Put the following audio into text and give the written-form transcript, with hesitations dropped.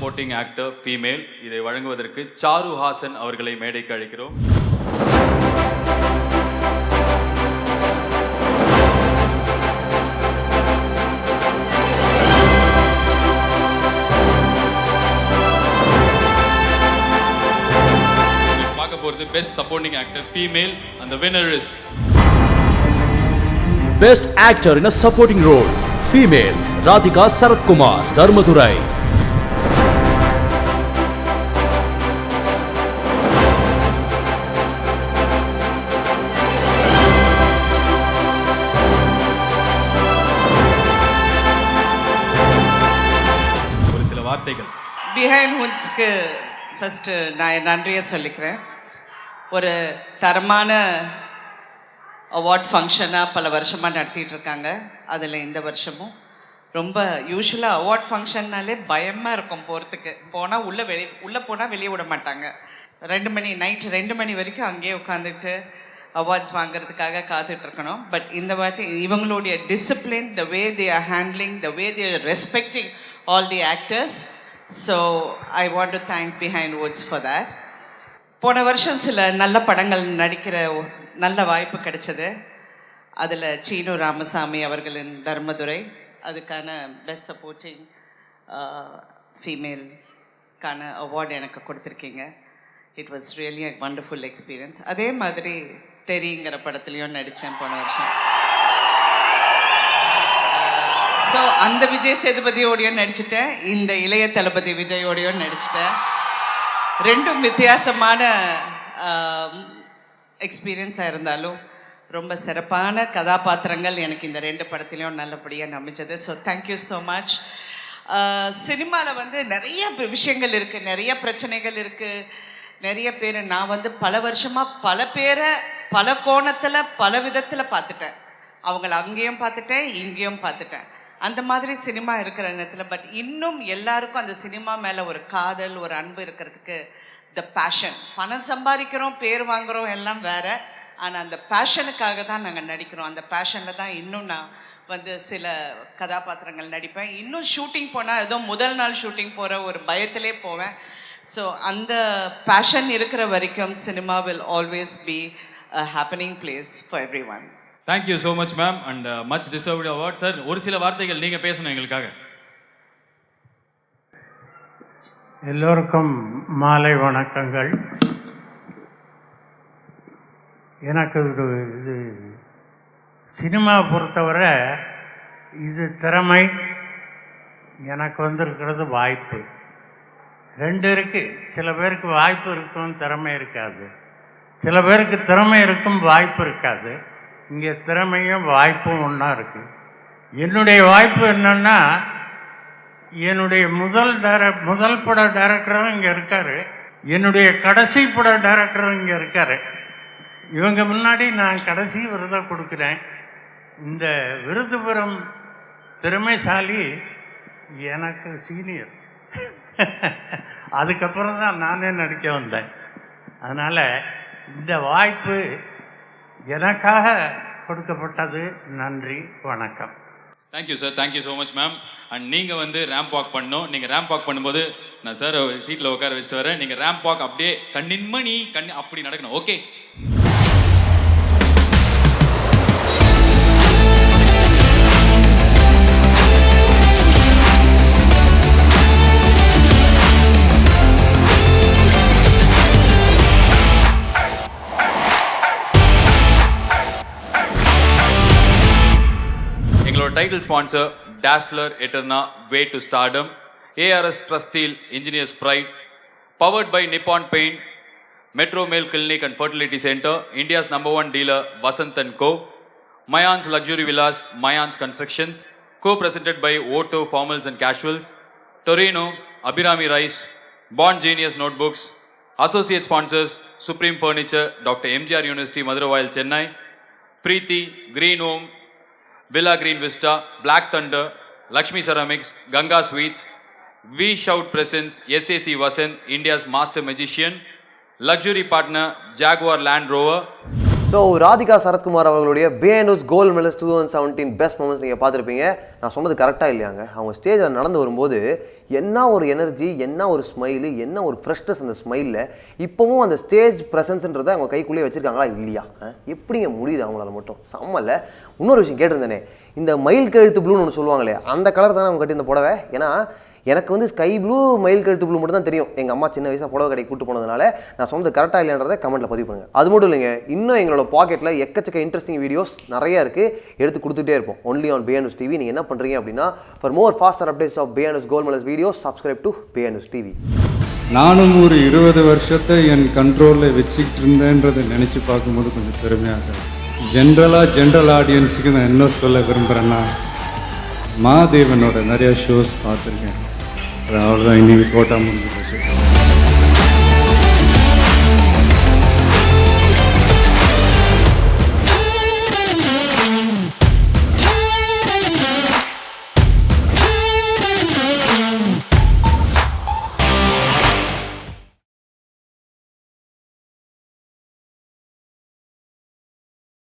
Supporting actor female. இதை வழங்குவதற்கு sir Haasan அவர்களை மேடைக்கு அழைக்கிறோம். பார்க்க போகிறது best supporting actor female and the winner is Best Actor in a Supporting Role Female Radhika Sarath Kumar Dharmadurai. ஒரு சில வார்த்தைகள். பிஹைண்ட் ஹுட்ஸ்க்கு ஃபஸ்ட்டு நான் நன்றியை சொல்லிக்கிறேன். ஒரு தரமான அவார்ட் ஃபங்க்ஷனாக பல வருஷமாக நடத்திட்டு இருக்காங்க. அதில் இந்த வருஷமும் ரொம்ப யூஸ்வலாக அவார்ட் ஃபங்க்ஷன்னாலே பயமாக இருக்கும் போகிறதுக்கு. போனால் உள்ளே போனால் வெளியே விட மாட்டாங்க. நைட்டு 2 மணி வரைக்கும் அங்கேயே உட்காந்துட்டு அவார்ட்ஸ் வாங்குறதுக்காக காத்துட்ருக்கணும். பட் இந்த வாட்டி இவங்களுடைய discipline, the way they are handling, the way they are respecting all the actors. So I want to thank behind Woods for that. போன வருஷம் சில நல்ல படங்கள் நடிக்கிற நல்ல வாய்ப்பு கிடைச்சது. அதில் சீனு ராமசாமி அவர்களின் தர்மதுரை, அதுக்கான பெஸ்ட் சப்போர்ட்டிங் ஃபீமேல்கான அவார்டு எனக்கு கொடுத்துருக்கீங்க. It was really a wonderful experience. அதே மாதிரி தெரிங்கிற படத்துலையும் நடித்தேன் போன வருஷம். ஸோ அந்த விஜய் சேதுபதியோடையும் நடிச்சிட்டேன், இந்த இளைய தளபதி விஜயோடையும் நடிச்சிட்டேன். ரெண்டும் வித்தியாசமான எக்ஸ்பீரியன்ஸாக இருந்தாலும் ரொம்ப சிறப்பான கதாபாத்திரங்கள் எனக்கு இந்த 2 படத்துலையும் நல்லபடியாக அமைஞ்சது. So thank you so much. சினிமாவில் நிறைய விஷயங்கள் இருக்குது, நிறைய பிரச்சனைகள் இருக்குது, நிறைய பேர் நான் பல வருஷமாக பல பேரை பல கோணத்தில் பல விதத்தில் பார்த்துட்டேன். அவங்கள அங்கேயும் பார்த்துட்டேன், இங்கேயும் பார்த்துட்டேன். அந்த மாதிரி சினிமா இருக்கிற நேரத்தில் பட் இன்னும் எல்லாருக்கும் அந்த சினிமா மேலே ஒரு காதல், ஒரு அன்பு இருக்கிறதுக்கு த பேஷன். பணம் சம்பாதிக்கிறோம், பேர் வாங்குகிறோம், எல்லாம் வேறு. ஆனால் அந்த பேஷனுக்காக தான் நாங்கள் நடிக்கிறோம். அந்த பேஷனில் தான் இன்னும் நான் சில கதாபாத்திரங்கள் நடிப்பேன். இன்னும் ஷூட்டிங் போனால் ஏதோ முதல் நாள் ஷூட்டிங் போகிற ஒரு பயத்திலே போவேன். ஸோ அந்த பேஷன் இருக்கிற வரைக்கும் cinema will always be a happening place for every one. Thank you so much ma'am and much deserved award. Sir, ஒரு சில வார்த்தைகள் நீங்கள் பேசணும் எங்களுக்காக. எல்லோருக்கும் மாலை வணக்கங்கள். எனக்கு இது சினிமா பொறுத்தவரை இது திறமை, எனக்கு வந்திருக்கிறது வாய்ப்பு. 2 இருக்குது. சில பேருக்கு வாய்ப்பு இருக்கும், திறமை இருக்காது. சில பேருக்கு திறமை இருக்கும், வாய்ப்பு இருக்காது. இங்கே திறமையும் வாய்ப்பும் ஒன்றா இருக்குது. என்னுடைய வாய்ப்பு என்னென்னா, என்னுடைய முதல் பட டைரக்டரும் இங்கே இருக்கார், என்னுடைய கடைசி பட டைரக்டரும் இங்கே இருக்கார். இவங்க முன்னாடி நான் கடைசி விருதை கொடுக்குறேன். இந்த விருது பெறும் திறமைசாலி எனக்கு சீனியர். அதுக்கப்புறம் தான் நானே நடிக்க வந்தேன். அதனால் இந்த வாய்ப்பு எனக்காக கொடுக்கப்பட்டது. நன்றி, வணக்கம். Thank you sir, thank you so much ma'am. And நீங்கள் ரேம்ப் வாக் பண்ணணும். நீங்கள் ரேம்ப் வாக் பண்ணும்போது நான் சார் சீட்டில் உட்கார வச்சுட்டு வரேன். நீங்கள் ரேம்ப் வாக் அப்படியே கண்ணின்மணி அப்படி நடக்கணும். Okay? Title sponsor Dazzler Eterna Way to Stardom, ARS Trust Steel Engineers Pride, powered by Nippon Paint, Metro Male Clinic and Fertility Center, India's #1 dealer Vasant & Co, Mayans Luxury Villas, Mayans Constructions, co-presented by O2 Formals and Casuals, Torino, Abhirami Rice, Bond Genius Notebooks, associate sponsors Supreme Furniture, Dr. MGR University, Madurai, Chennai, Preeti, Green Home, Villa Green Vista, Black Thunder, Lakshmi Ceramics, Ganga Sweets, We Shout Presents, SAC Vasan, India's master magician, luxury partner Jaguar Land Rover, so Radhika Sarathkumar அவர்களுடைய BNU's gold medals 2017 best moments நீங்கள் பார்த்துருப்பீங்க. நான் சொன்னது கரெக்டாக இல்லையாங்க? அவங்க ஸ்டேஜில் நடந்து வரும்போது என்ன ஒரு எனர்ஜி, என்ன ஒரு ஸ்மைலு, என்ன ஒரு ஃப்ரெஷ்னஸ் அந்த ஸ்மைலில். இப்போவும் அந்த ஸ்டேஜ் ப்ரெசன்ஸ்ன்றதை அவங்க கைக்குள்ளேயே வச்சுருக்காங்களா இல்லையா? எப்படிங்க முடியுது அவங்களால மட்டும்? செம்மல்ல. இன்னொரு விஷயம் கேட்டிருந்தேனே, இந்த மயில் கழுத்து ப்ளூன்னு ஒன்று சொல்லுவாங்களே, அந்த கலர் தானே அவங்க கட்டி இந்த புடவை. ஏன்னா எனக்கு வந்து ஸ்கை ப்ளூ மயில் கழுத்து ப்ளூ மட்டும் தான் தெரியும். எங்கள் அம்மா சின்ன வயசாக புடவை கடைக்கு கூட்டு போனதுனால நான் சொன்னது கரெக்டாக இல்லைன்றதை கமெண்ட்டில் பதிவு பண்ணுங்கள். அது மட்டும் இல்லைங்க, இன்னும் எங்களோட பாக்கெட்டில் எக்கச்சக்க இன்ட்ரெஸ்டிங் வீடியோஸ் நிறையா இருக்குது, எடுத்து கொடுத்துட்டே இருப்போம். Only on BNU's TV. நீங்கள் என்ன பண்ணுறீங்க அப்படின்னா, for more faster updates of BNU's gold medals videos subscribe to BNU's TV. நானும் ஒரு 20 வருஷத்தை என் கண்ட்ரோலில் வச்சுக்கிட்டு இருந்தேன்றதை நினச்சி பார்க்கும்போது கொஞ்சம் பெருமையாக. ஜென்ரல் ஆடியன்ஸுக்கு நான் என்ன சொல்ல விரும்புகிறேன்னா, மாதேவனோட நிறையா ஷோஸ் பார்த்துருக்கேன். அவ்வளோதான், இன்னைக்கு போட்டால் முடிஞ்சு போச்சு.